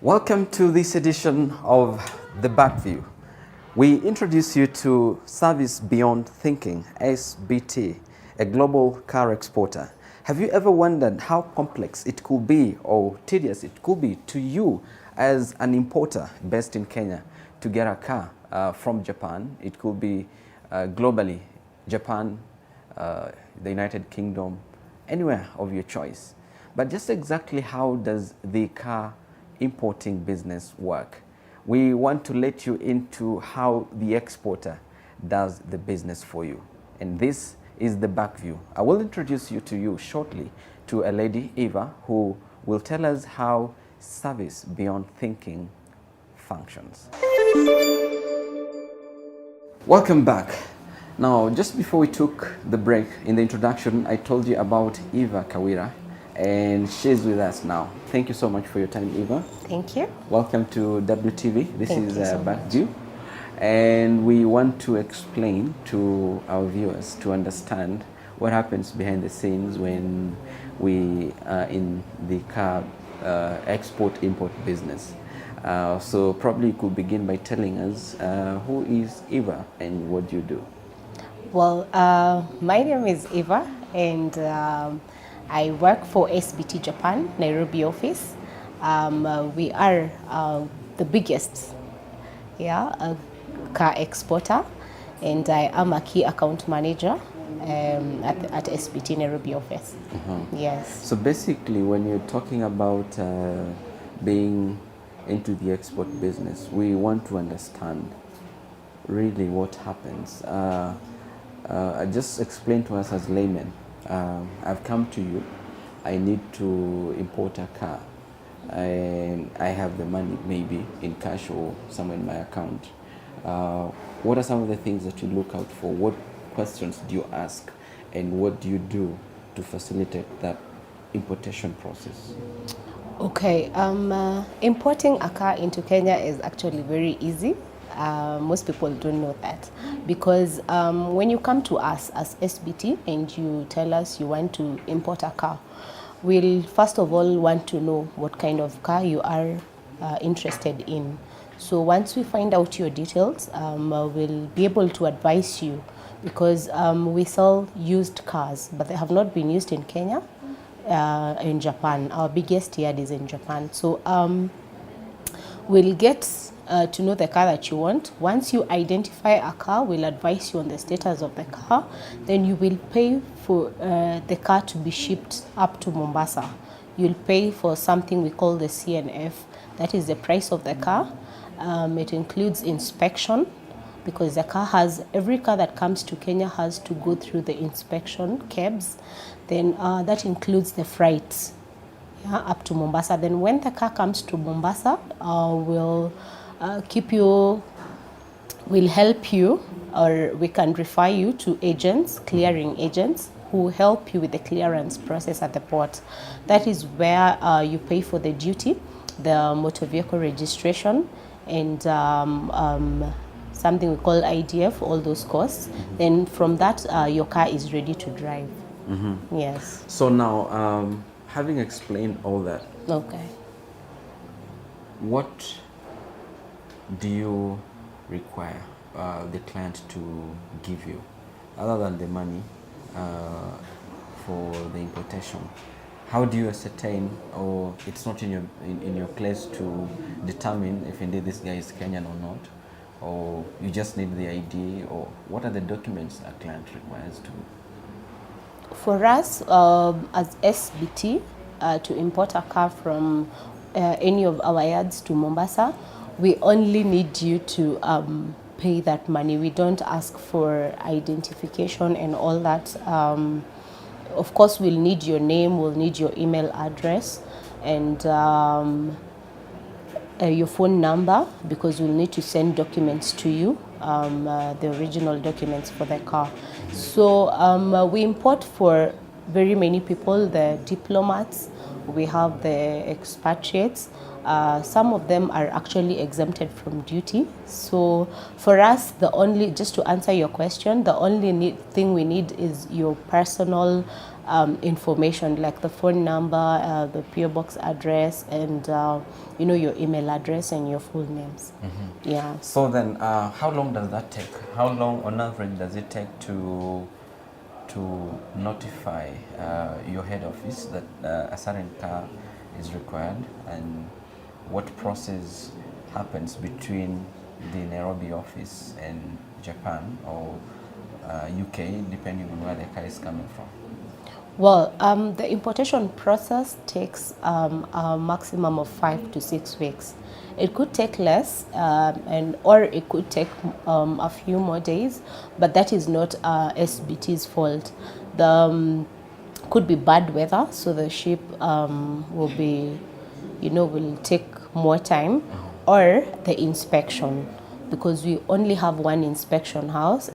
Welcome to this edition of the Backview. We introduce you to Service Beyond Thinking, SBT, a global car exporter. Have you ever wondered how complex it could be or tedious it could be to you as an importer based in Kenya to get a car from Japan? It could be globally, Japan, the United Kingdom, anywhere of your choice. But just exactly how does the car importing business work? We want to let you into how the exporter does the business for you. And this is the back view. I will introduce you shortly to a lady, Eva, who will tell us how Service Beyond Thinking functions. Welcome back. Now, just before we took the break in the introduction, I told you about Eva Kawira, and she's with us now. Thank you so much for your time, Eva. Thank you. Welcome to WTV. This Thank is you so Backview. And we want to explain to our viewers to understand what happens behind the scenes when we are in the car export-import business. So probably you could begin by telling us who is Eva and what do you do? Well, my name is Eva, and I work for SBT Japan, Nairobi office. We are the biggest car exporter, and I am a key account manager at SBT Nairobi office. Yes. So basically, when you're talking about being into the export business, we want to understand really what happens. Just explain to us as laymen. I've come to you, I need to import a car, and I have the money maybe in cash or somewhere in my account. What are some of the things that you look out for? What questions do you ask, and what do you do to facilitate that importation process? Okay, importing a car into Kenya is actually very easy. Most people don't know that because when you come to us as SBT and you tell us you want to import a car, we'll first of all want to know what kind of car you are interested in. So once we find out your details, we'll be able to advise you because we sell used cars, but they have not been used in Kenya, in Japan. Our biggest yard is in Japan. So we'll get to know the car that you want. Once you identify a car, we'll advise you on the status of the car. Then you will pay for the car to be shipped up to Mombasa. You'll pay for something we call the CNF. That is the price of the car. It includes inspection because the car every car that comes to Kenya has to go through the inspection cabs. Then that includes the freight up to Mombasa. Then when the car comes to Mombasa, we'll help you, or we can refer you to agents, clearing agents, who help you with the clearance process at the port. That is where you pay for the duty, the motor vehicle registration, and something we call IDF, all those costs. Then from that, your car is ready to drive. Yes. So now, having explained all that, okay, what do you require the client to give you other than the money for the importation? How do you ascertain, or it's not in your place to determine if indeed this guy is Kenyan or not, or you just need the ID, or what are the documents a client requires to? For us as SBT to import a car from any of our yards to Mombasa, we only need you to pay that money. We don't ask for identification and all that. Of course, we'll need your name, we'll need your email address, and your phone number, because we'll need to send documents to you, the original documents for the car. So we import for very many people, the diplomats, we have the expatriates. Some of them are actually exempted from duty. So for us, just to answer your question, the only thing we need is your personal information like the phone number, the PO box address, and your email address and your full names. Yeah. So then, how long does that take? How long on average does it take to notify your head office that a certain car is required, and what process happens between the Nairobi office and Japan or UK, depending on where the car is coming from? Well, the importation process takes a maximum of 5 to 6 weeks. It could take less, or it could take a few more days, but that is not SBT's fault. The could be bad weather, so the ship will take more time, or the inspection, because we only have one inspection house.